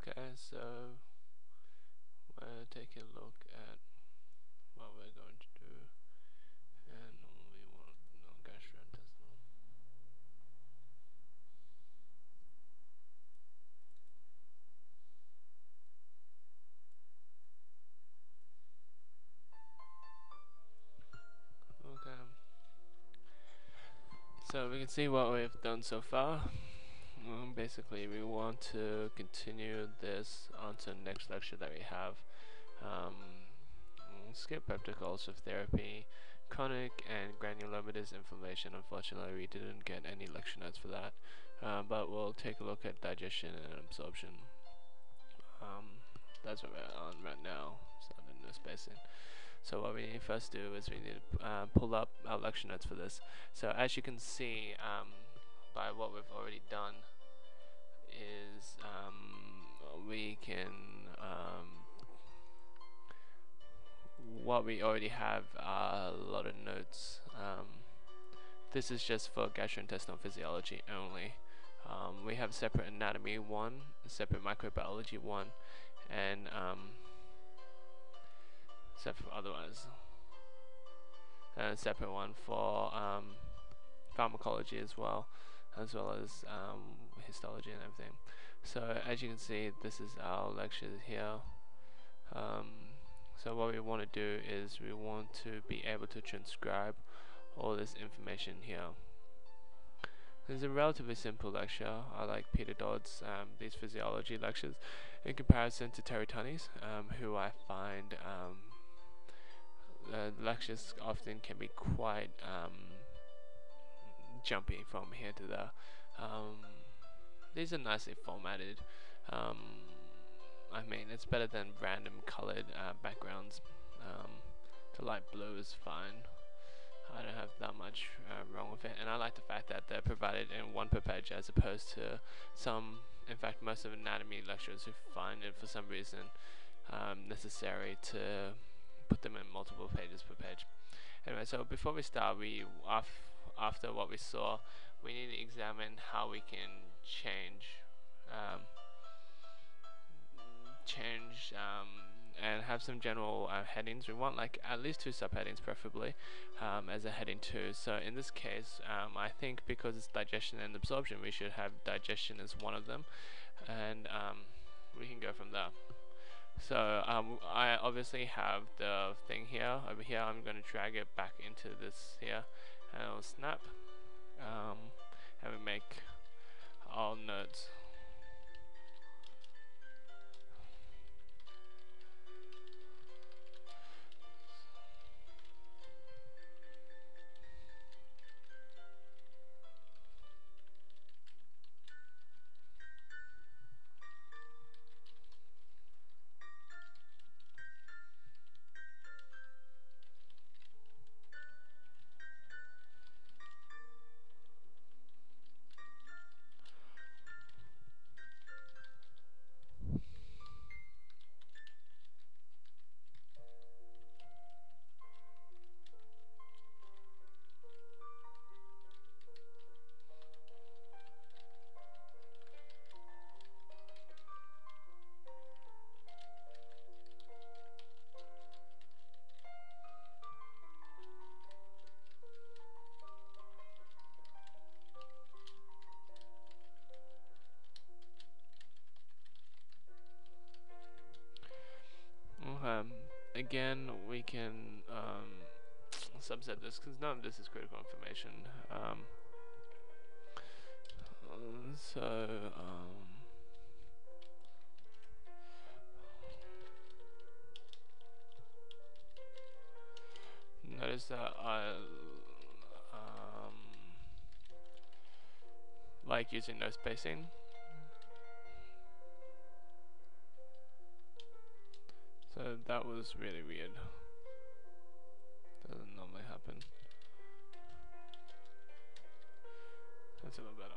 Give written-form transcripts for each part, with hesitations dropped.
Okay, so we'll take a look at what we're going to do, and we want to know gastrointestinal. Okay, so we can see what we've done so far. Basically, we want to continue this onto the next lecture that we have. Skip peptic ulcer therapy, chronic and granulomatous inflammation. Unfortunately, we didn't get any lecture notes for that, but we'll take a look at digestion and absorption. That's what we're on right now, so no spacing. So what we need to first do is we need to pull up our lecture notes for this. So as you can see, by what we've already done, is we can what we already have are a lot of notes. This is just for gastrointestinal physiology only. We have separate anatomy 1, separate microbiology 1, and separate otherwise. And a separate one for pharmacology as well as histology and everything. So as you can see, this is our lecture here. So what we want to do is we want to be able to transcribe all this information here. It's a relatively simple lecture. I like Peter Dodd's these physiology lectures in comparison to Terry Tunney's, who I find lectures often can be quite jumpy from here to there. These are nicely formatted. I mean, it's better than random colored backgrounds. The light blue is fine. I don't have that much wrong with it, and I like the fact that they're provided in one per page as opposed to some, in fact most of anatomy lecturers who find it for some reason necessary to put them in multiple pages per page. Anyway, so before we start, after what we saw, we need to examine how we can change and have some general headings. We want like at least 2 subheadings preferably as a heading 2. So in this case, I think because it's digestion and absorption, we should have digestion as one of them, and we can go from there. So I obviously have the thing here. Over here, I'm going to drag it back into this here, and it'll snap, and we make all notes. Again, we can subset this because none of this is critical information. Notice that I like using no spacing. So that was really weird. Doesn't normally happen. That's a little better.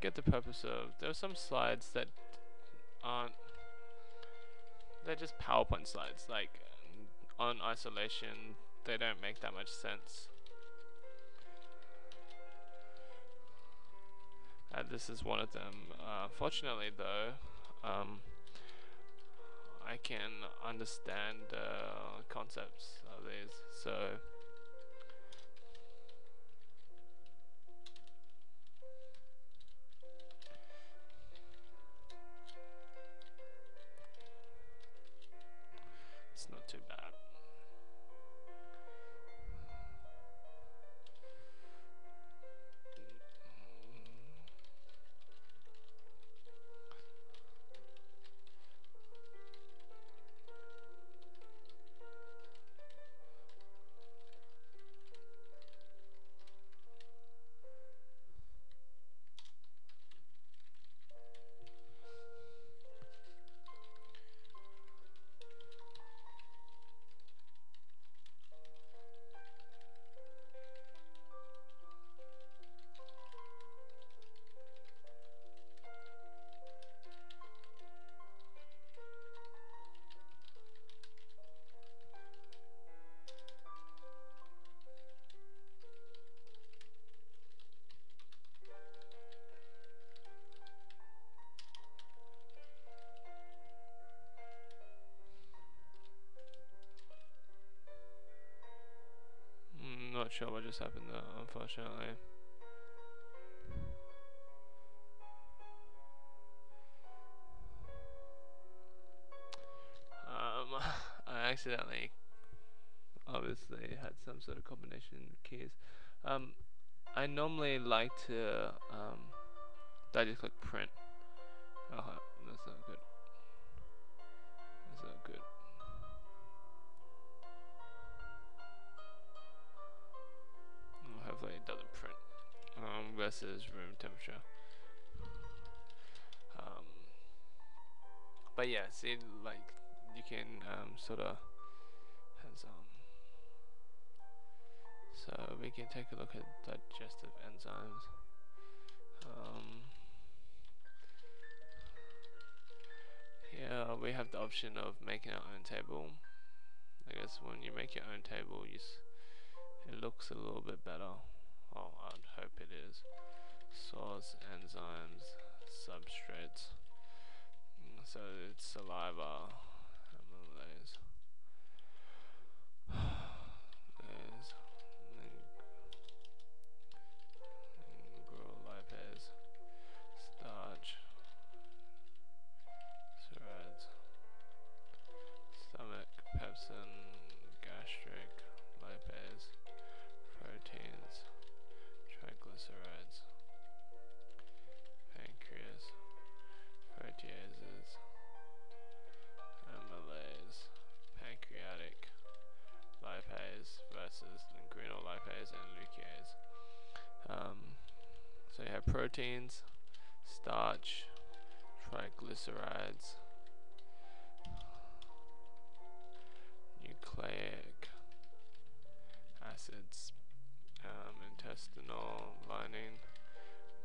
get the purpose of. There are some slides that aren't. They're just PowerPoint slides. Like on isolation, they don't make that much sense. This is one of them. Fortunately, though, I can understand concepts of these. So. It's not too bad. Not sure what just happened there, unfortunately. I accidentally, obviously, had some sort of combination keys. I normally like to, I just click print. Oh, that's not good. That's not good. Hopefully it doesn't print. Versus room temperature. But yeah, see, like you can sort of has so we can take a look at digestive enzymes. Here we have the option of making our own table. I guess when you make your own table, it looks a little bit better. Oh, I'd hope it is. Source, enzymes, substrates. So it's saliva, amylase, lipase, starch, serrades, stomach, pepsin, gastric, lipase, proteins, triglycerides, pancreas, proteases, amylase, pancreatic, lipase versus inguinal lipase and leucase. So you have proteins, starch, triglycerides, nucleic acids, intestinal lining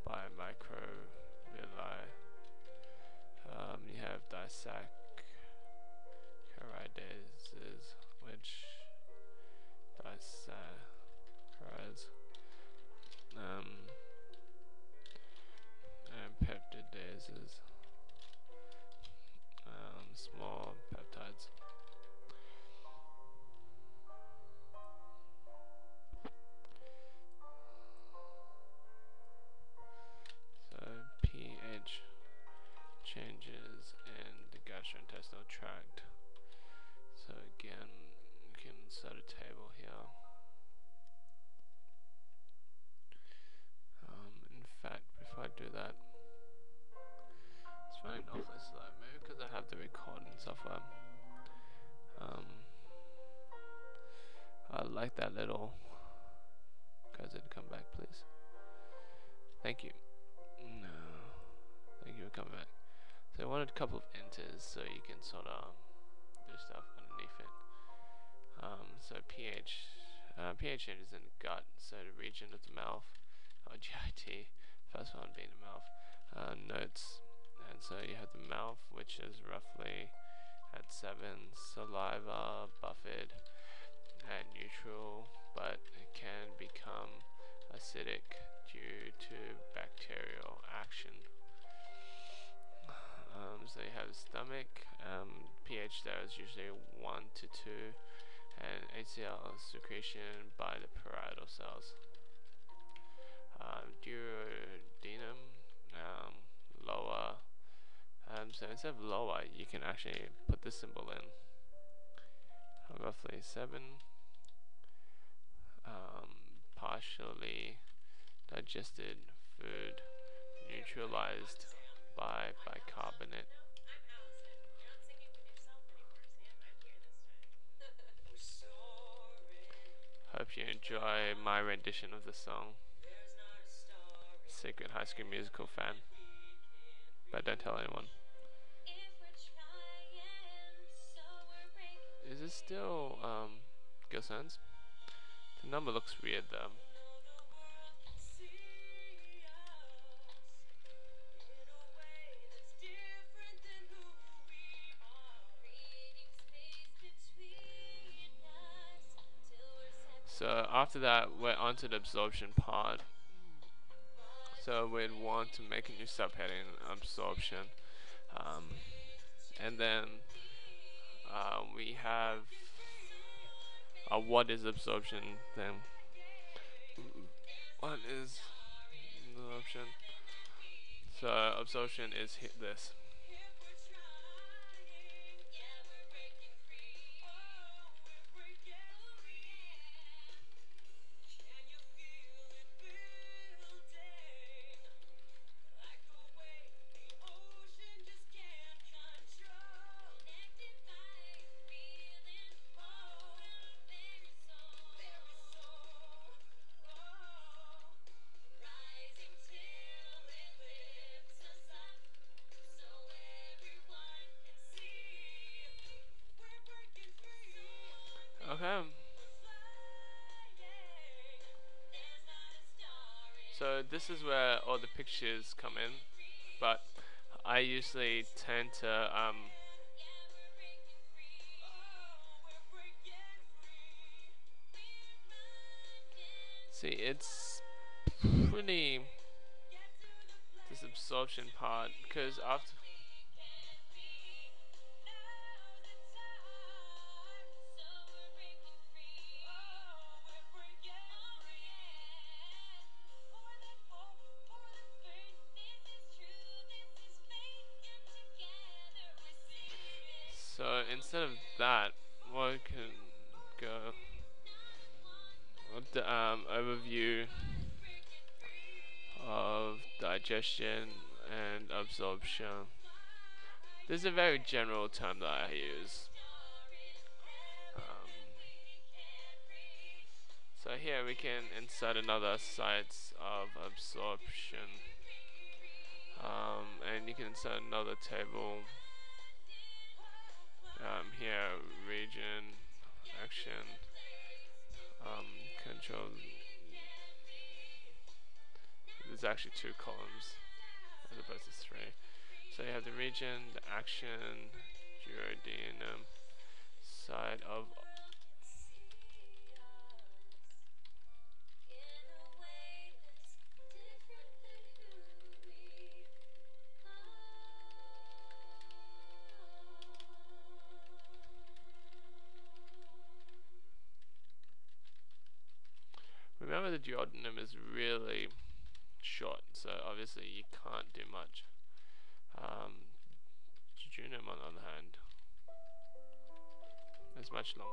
by microvilli. You have disaccharidases, which disaccharides, and peptidases, small peptides. So pH changes in the gastrointestinal tract. So again, you can insert a table here. In fact, before I do that, it's running awfully slow. Maybe because I have the recording software. I like that little. Guys, did come back, please. Thank you. No, thank you for coming back. So I wanted a couple of enters so you can sort of do stuff underneath it. So pH changes in the gut, so the region of the mouth, or GIT, first one being the mouth. notes. And so you have the mouth, which is roughly at 7, saliva, buffered, at neutral, but it can become acidic due to bacterial action. So you have the stomach, pH there is usually 1 to 2, and HCl secretion by the parietal cells. Duodenum, lower. So instead of lower, you can actually put the symbol in. Roughly 7. Partially digested food neutralized by bicarbonate. Hope you enjoy my rendition of the song. Secret High School Musical fan, but don't tell anyone. Is it still Gilsons? The number looks weird though. So after that, we're onto the absorption part. So we'd want to make a new subheading, absorption, and then we have a what is absorption. Then what is absorption? So absorption is this. Okay. So this is where all the pictures come in, but I usually tend to see, it's pretty, this absorption part, because after so instead of that, we can go the overview of digestion and absorption. This is a very general term that I use. So here we can insert another sites of absorption, and you can insert another table. Here, region, action, control. There's actually 2 columns as opposed to 3. So you have the region, the action, duodenum, side of. Remember, the duodenum is really short, so obviously you can't do much. Jejunum, on the other hand, is much longer.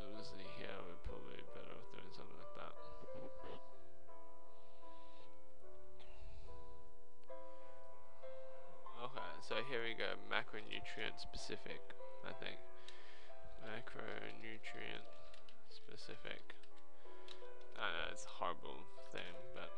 Obviously here we're probably better off doing something like that. Okay, so here we go, macronutrient specific, I think. Macronutrient specific. I know it's a horrible thing, but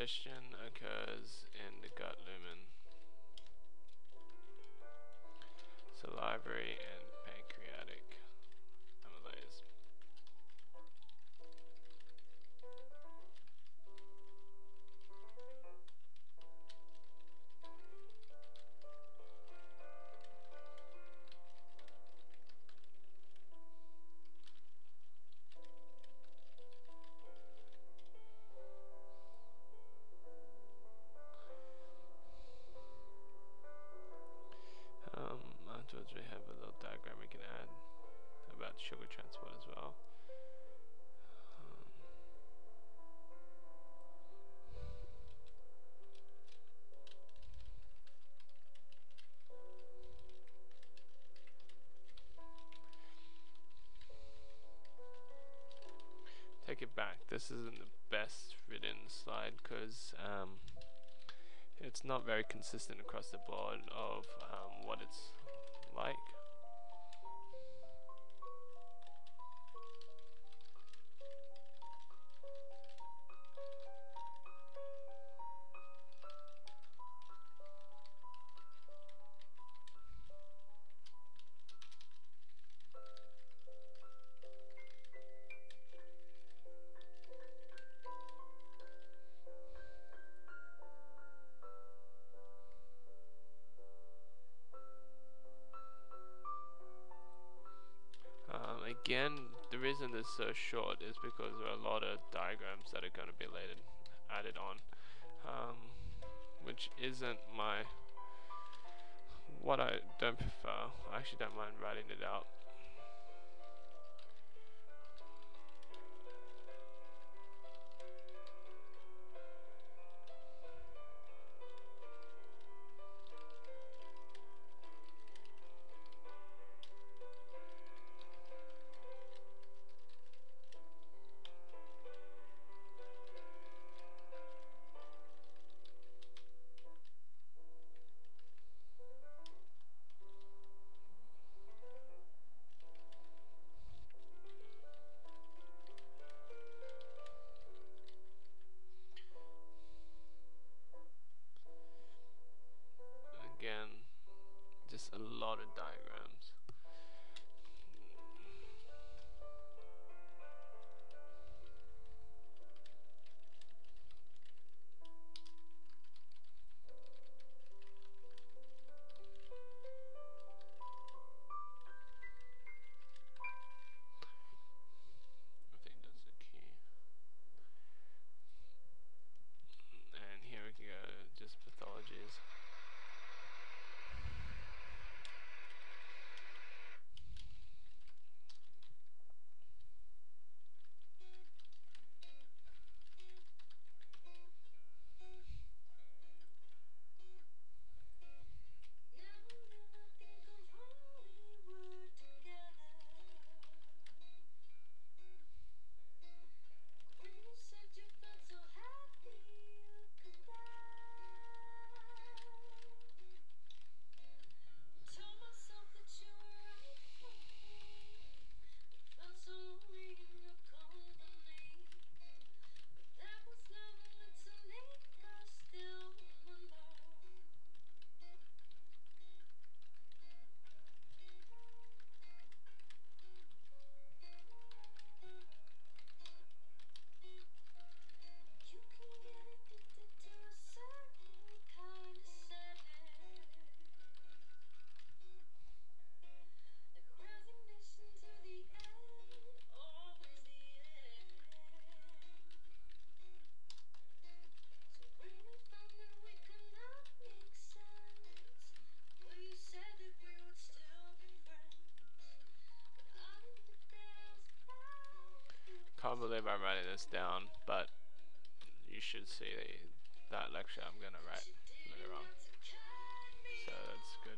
Digestion occurs in the gut lumen, salivary and pancreatic amylase. Afterwards we have a little diagram we can add about sugar transport as well. Take it back, this isn't the best written slide because it's not very consistent across the board of what it's like. Again, the reason this is so short is because there are a lot of diagrams that are going to be added on, which isn't what I don't prefer. I actually don't mind writing it out. Again, just a lot of diagrams. I think that's the key. And here we can go, just pathologies. Can't believe I'm writing this down, but you should see that lecture I'm gonna write later on. So that's good.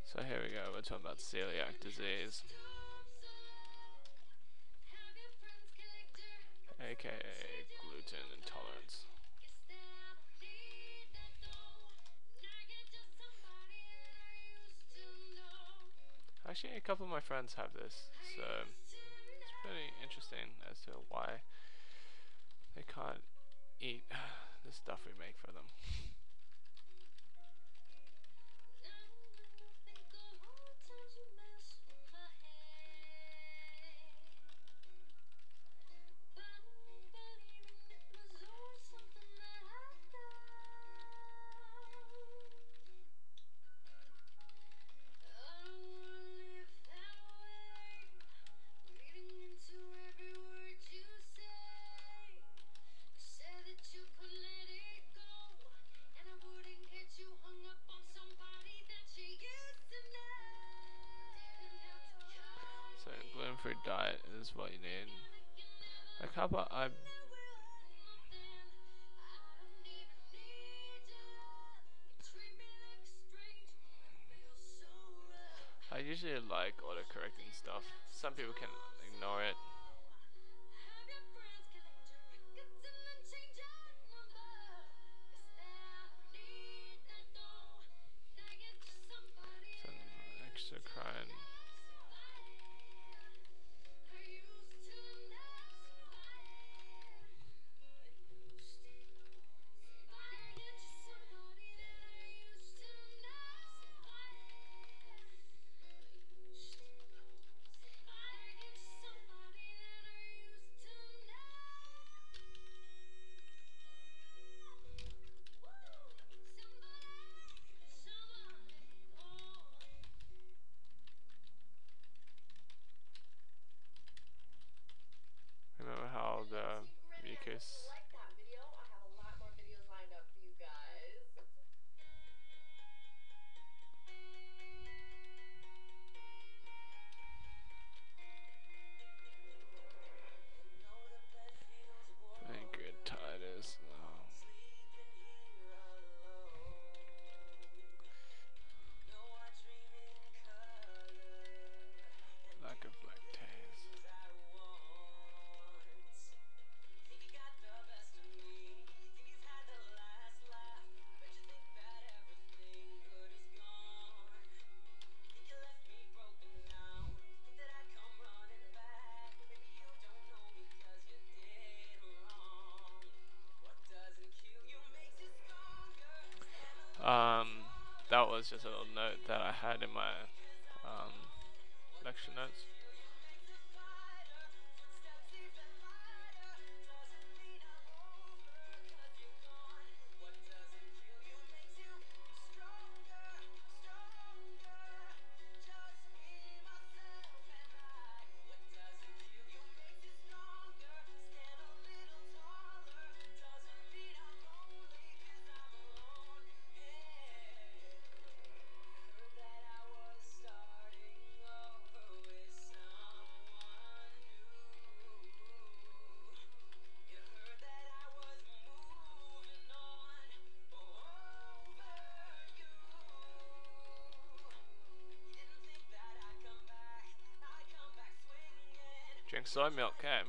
So here we go, we're talking about celiac disease, aka gluten intolerance. Actually, a couple of my friends have this, so it's pretty interesting as to why they can't eat the stuff we make for them. So gluten-free diet is what you need. Like how about I usually like autocorrecting stuff. Some people can ignore it. Some extra crying. Remember how the mucus pancreatitis. Lack of lactase. Um, that was just a little note that I had in my um, lecture notes. Drink soy milk, okay.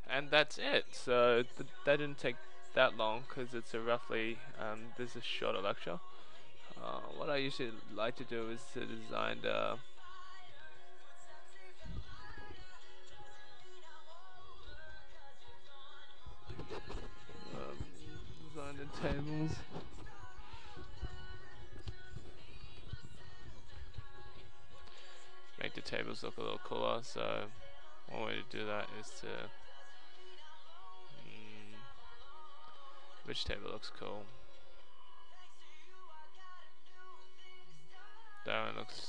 And that's it. So that didn't take that long because it's a roughly this is a shorter lecture. What I usually like to do is to design the tables. Make the tables look a little cooler. So one way to do that is to which table looks cool. That one looks.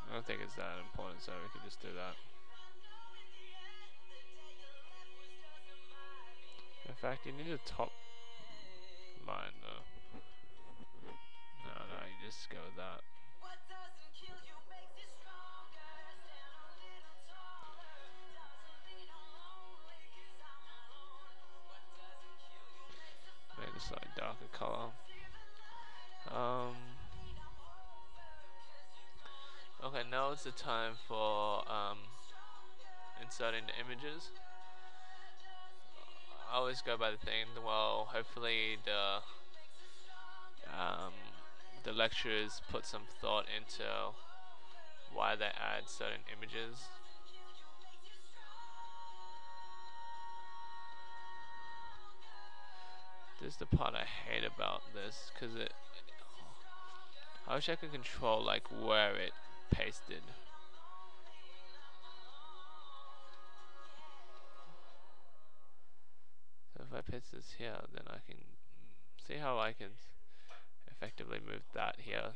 I don't think it's that important, so we can just do that. In fact, you need a top line though. No, you just go with that. Make a slightly darker color. Okay, now it's the time for inserting the images. I always go by the thing, well, hopefully the lecturers put some thought into why they add certain images. This is the part I hate about this, because I wish I could control like where it pasted. So if I paste this here, then I can see how I can effectively move that here.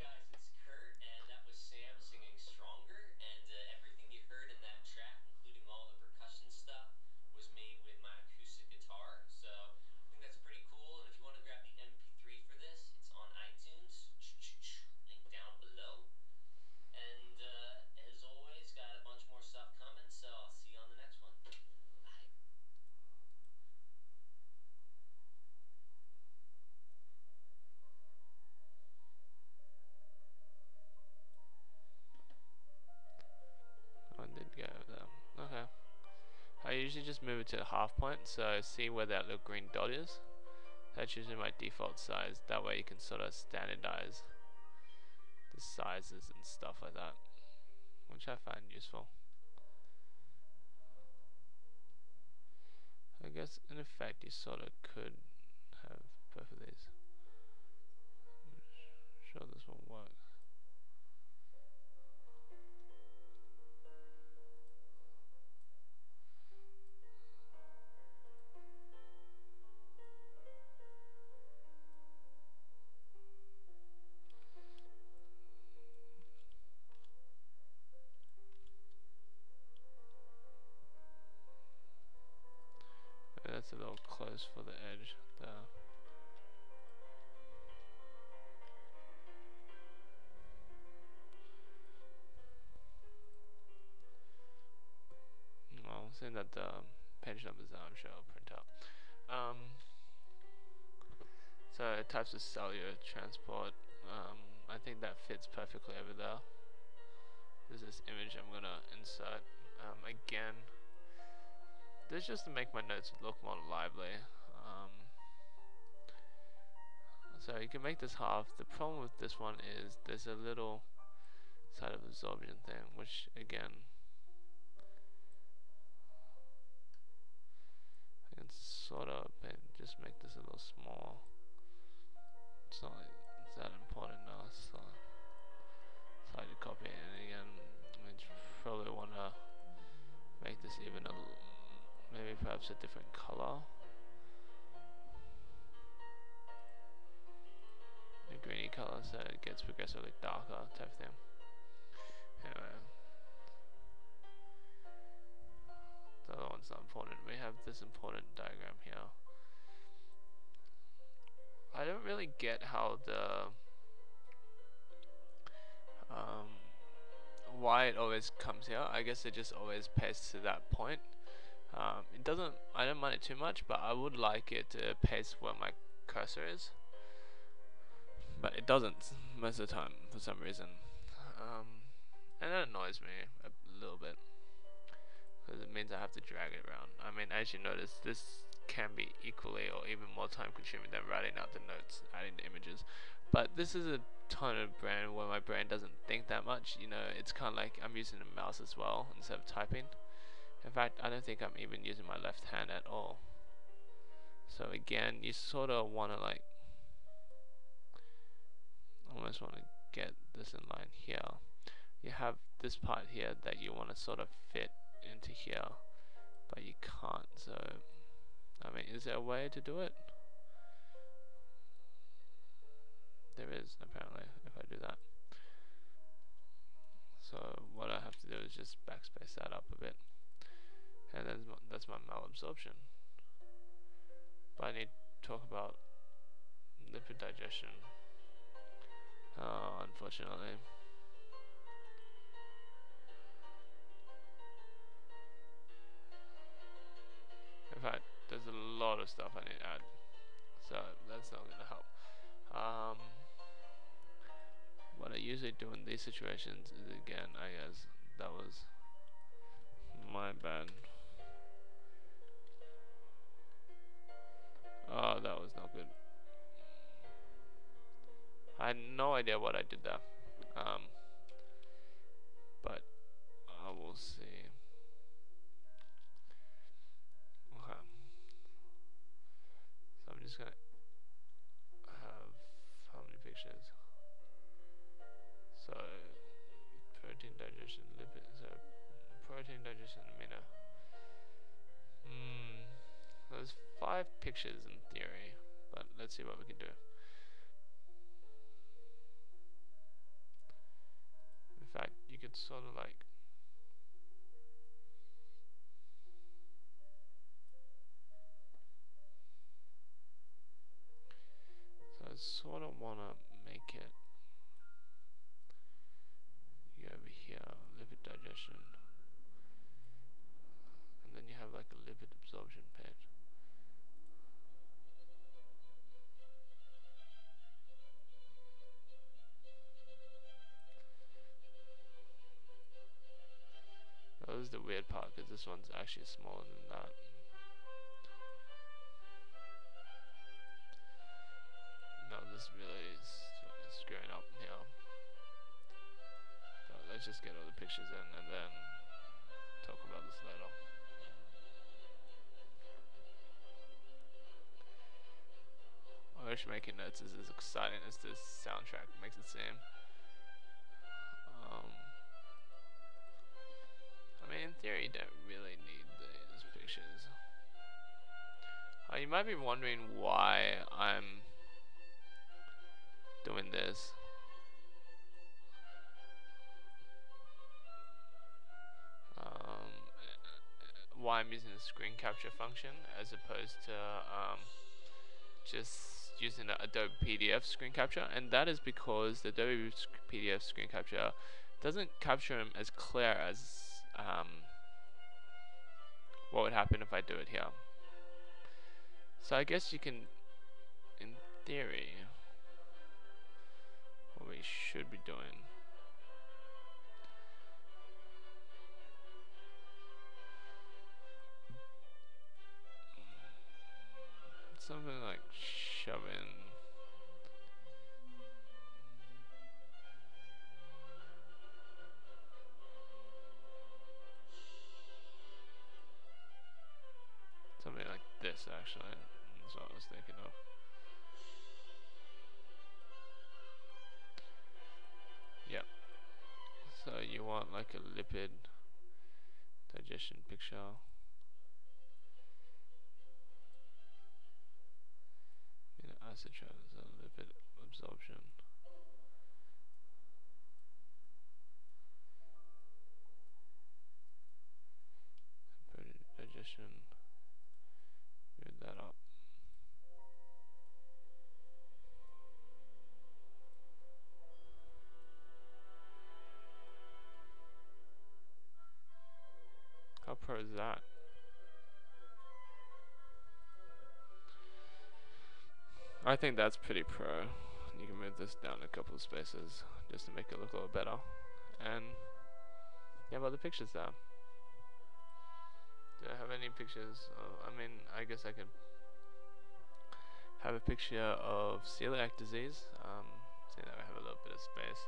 Oh, it did go there. Okay. I usually just move it to the half point, so see where that little green dot is. That's usually my default size. That way you can sort of standardize the sizes and stuff like that, which I find useful. I guess in effect you sort of could have both of these. I'm sure this will work. That's a little close for the edge there. Well, seeing that the page numbers are, I'm sure I'll print out. So types of cellular transport, I think that fits perfectly over there. There's this image I'm gonna insert. Again, this is just to make my notes look more lively. So you can make this half. The problem with this one is there's a little side of absorption thing, which again, I can sort of just make this a little small. It's not like it's that important now. So I to copy it, and again, I probably want to make this even maybe perhaps a different color. A greeny color, so it gets progressively darker type thing. Anyway, the other one's not important. We have this important diagram here. I don't really get how the why it always comes here. I guess it just always pastes to that point. It doesn't. I don't mind it too much, but I would like it to paste where my cursor is. But it doesn't most of the time for some reason, and that annoys me a little bit because it means I have to drag it around. I mean, as you notice, this can be equally or even more time consuming than writing out the notes, adding the images. But this is a ton of brain where my brain doesn't think that much. You know, it's kind of like I'm using a mouse as well instead of typing. In fact, I don't think I'm even using my left hand at all. So again, you sort of want to like almost want to get this in line here. You have this part here that you want to sort of fit into here, but you can't. So I mean, is there a way to do it? There is, apparently, if I do that. So what I have to do is just backspace that up a bit, and then that's my malabsorption. But I need to talk about lipid digestion. Oh, unfortunately. In fact, there's a lot of stuff I need to add, so that's not going to help. What I usually do in these situations is, again, I guess that was my bad. Oh, that was not good. I had no idea what I did there. But I will see. Okay. So I'm just gonna have how many pictures? So protein digestion, lipid, so protein digestion amino. There's 5 pictures in theory, but let's see what we can do. In fact, you could sort of like I sort of want to make it over here, lipid digestion, and then you have like a lipid absorption page. That was the weird part, because this one's actually smaller than that. No, this really is screwing up here. But let's just get all the pictures in and then talk about this later. I wish making notes is as exciting as this soundtrack makes it seem. I mean, in theory, you don't really need these pictures. You might be wondering why I'm doing this. Why I'm using the screen capture function as opposed to just using the Adobe PDF screen capture, and that is because the Adobe PDF screen capture doesn't capture them as clear as what would happen if I do it here. So I guess you can, in theory, what we should be doing something like shoving something like this, actually. That's what I was thinking of. Yep. So you want like a lipid digestion picture. Acid travels a lipid absorption. Protein digestion. Move that up. How pro is that? I think that's pretty pro. You can move this down a couple of spaces just to make it look a little better. And you have other pictures there. Do I have any pictures? I mean, I guess I could have a picture of celiac disease. See that I have a little bit of space.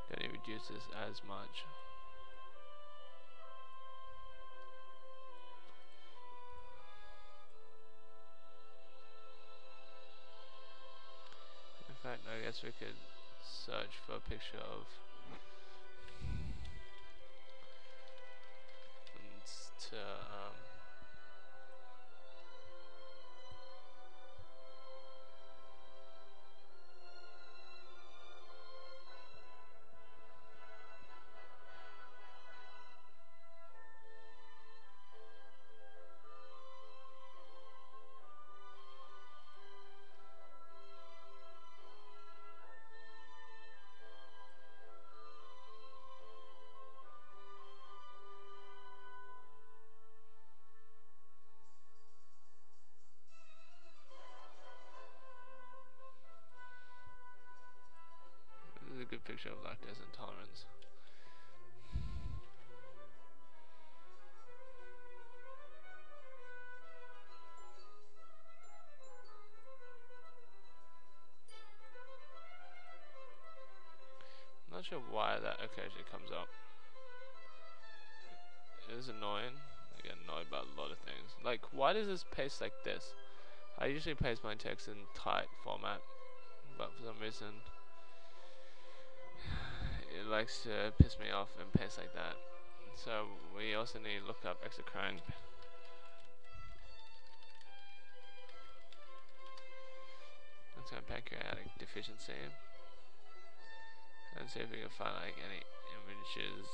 Don't reduce this as much. In fact, I guess we could search for a picture of picture of lactose intolerance. Not sure why that occasionally comes up. It is annoying. I get annoyed about a lot of things. Like, why does this paste like this? I usually paste my text in tight format, but for some reason it likes to piss me off and paste like that. So we also need to look up exocrine. That's my pancreatic deficiency. And see if we can find like any images.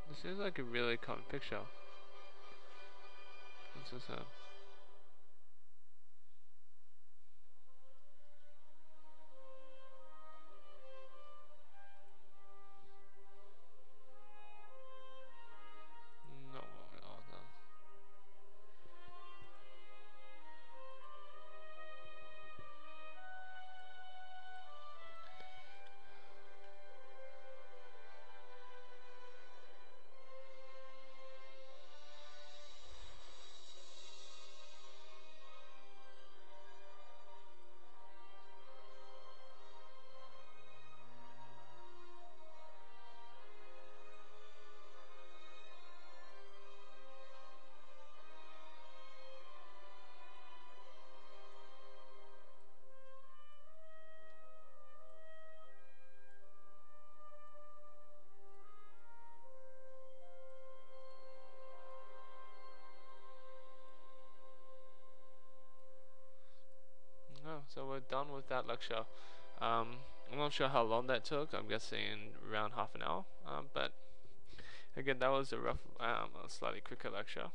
This is like a really common picture. What's this up? No, oh no. No, so we're done with that lecture. I'm not sure how long that took. I'm guessing around half an hour. But again, that was a rough, a slightly quicker lecture.